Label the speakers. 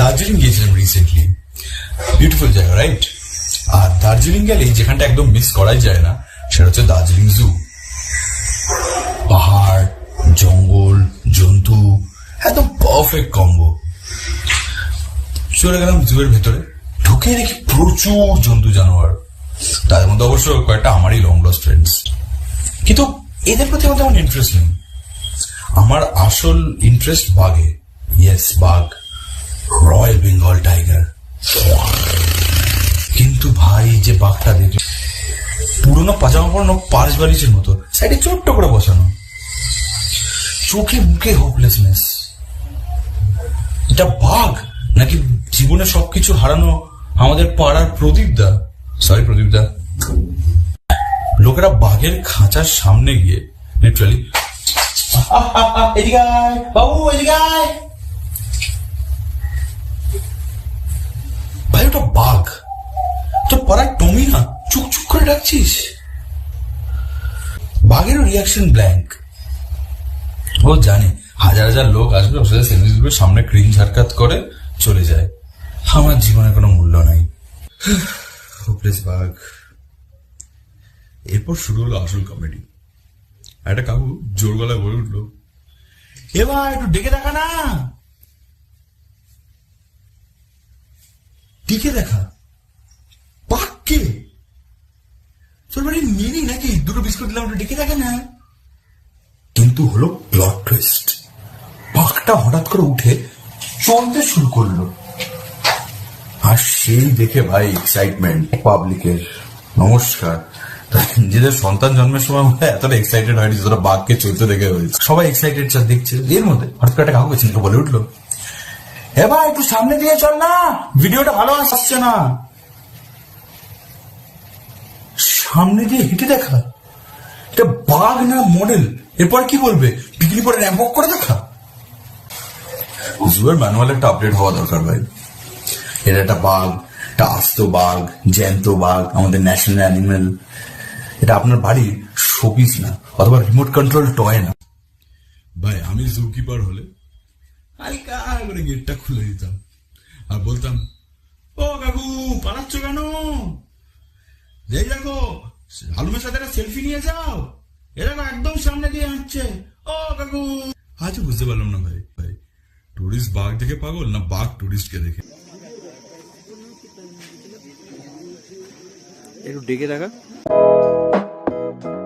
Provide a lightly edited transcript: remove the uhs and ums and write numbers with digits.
Speaker 1: দার্জিলিং গিয়েছিলাম recently, beautiful জায়গা right. আর দার্জিলিং গেলে যেখানটা একদম মিস করাই যায় না সেটা হচ্ছে দার্জিলিং জু। পাহাড়, জঙ্গল, জন্তু, একদম পারফেক্ট কম্বো। চলে গেলাম জু এর ভেতরে, ঢুকে দেখি প্রচুর জন্তু জানোয়ার, তাদের মধ্যে অবশ্য কয়েকটা আমারই লং লস্ট ফ্রেন্ডস। কিন্তু এদের প্রতি আমার তেমন ইন্টারেস্ট নেই। আমার আসল ইন্টারেস্ট বাঘে। ইয়েস, বাঘ, রয়্যাল বেঙ্গল টাইগার। কিন্তু ভাই যে বাঘটা দেখে, পুরোনো পাজামা পরানো পার্স বালিশের মতো, সাইডে ছোট্ট করে বসানো, চোখে মুখে হোপলেসনেস। এটা বাঘ নাকি জীবনে সবকিছু হারানো আমাদের পাড়ার প্রদীপদা? সরি প্রদীপদা। লোকেরা বাঘের খাঁচার সামনে গিয়ে লিটারালি এদিকে আয় বাবু, এদিকে আয়। ভাই ওটা বাঘ, তোর পাড়ার টমি না, চুক চুক করে ডাকছিস। বাঘেরও রিয়াকশন ব্ল্যাঙ্ক। ও জানে হাজার হাজার লোক আসবে, ওর সাথে সেলফি তুলবে, সামনে ক্রিম ঝাড়কাত করে চলে যায়। আমার জীবনে কোনো মূল্য নাই। হোপলেস বাঘ। এরপর শুরু হলো আসল কমেডি। একটা কাকু জোর গলায় বলে উঠলো, এবার একটু ডেকে দেখা না। ডেকে দেখা? বাঘকে? তোর বাড়ি মিনি নাকি? দুটো বিস্কুট দিলাম, একটু ডেকে দেখা না। কিন্তু হলো প্লট টুইস্ট। বাঘটা হঠাৎ করে উঠে চলতে শুরু করলো, আর সেই দেখে ভাই এক্সাইটমেন্ট পাবলিকের। নমস্কার, নিজেদের সন্তান জন্মের সময় এতটা এক্সাইটেড হয়নি যতটা বাঘকে চলতে দেখে হয়েছে। সবাই এক্সাইটেড দেখছে। এর মধ্যে হঠাৎ করে একটা কাকু গেছেন, বলে উঠলো, এবার একটু সামনে দিয়ে চল না, ভিডিওটা ভালো আসছে না। সামনে দিয়ে হেঁটে দেখা? এটা বাঘ না মডেল? এরপর কি বলবে? বিক্রি করে র্যাম্প করে দেখা? জুয়ের ম্যানুয়াল একটা আপডেট হওয়া দরকার ভাই। এটা একটা বাঘ, একটা আস্ত বাঘ, জ্যান্ত বাঘ, আমাদের ন্যাশনাল অ্যানিমেল। এটা আপনার বাড়ির শোপিস না, অথবা রিমোট কন্ট্রোল টয় না ভাই। আমি জু কিপার হলে হালকা করে গেটটা খুলে দিতাম আর বলতাম, ও কাকু পালাচ্ছ কেন? এই দেখো আলুমের সাথে একটা সেলফি নিয়ে যাও, এরকম একদম সামনে দিয়ে হাঁটছে, ও কাকু। আজ বুঝতে পারলাম না ভাই, টুরিস্ট বাঘ দেখে পাগল না বাঘ টুরিস্টকে দেখে?
Speaker 2: একটু ডেকে দেখা।